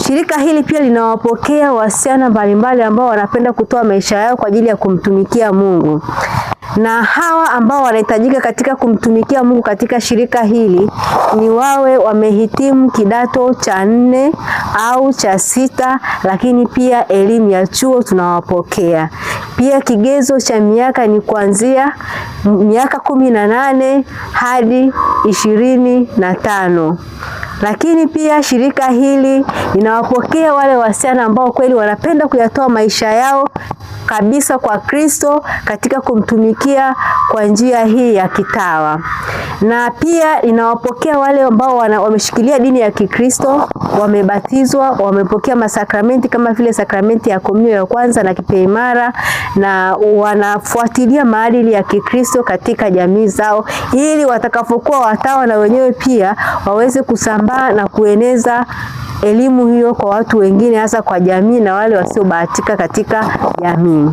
Shirika hili pia linawapokea wasichana mbalimbali ambao wanapenda kutoa maisha yao kwa ajili ya kumtumikia Mungu. Na hawa ambao wanahitajika katika kumtumikia Mungu katika shirika hili ni wawe wamehitimu kidato cha 4 au cha 6, lakini pia elimu ya chuo tunawapokea. Pia kigezo cha miaka ni kuanzia miaka 18 hadi 25. Lakini pia shirika hili linawapokea wale wasichana ambao kweli wanapenda kuyatoa maisha yao kabisa kwa Kristo katika kumtumikia kwa njia hii ya kitawa. Na pia linawapokea wale ambao wameshikilia dini ya Kikristo, wamebatizwa, wamepokea masakramenti kama vile sakramenti ya komunyo ya kwanza na kipaimara, na wanafuatilia maadili ya Kikristo katika jamii zao, ili watakapokuwa watawa na wenyewe pia waweze kusambaa na kueneza elimu hiyo kwa watu wengine, hasa kwa jamii na wale wasiobahatika katika jamii.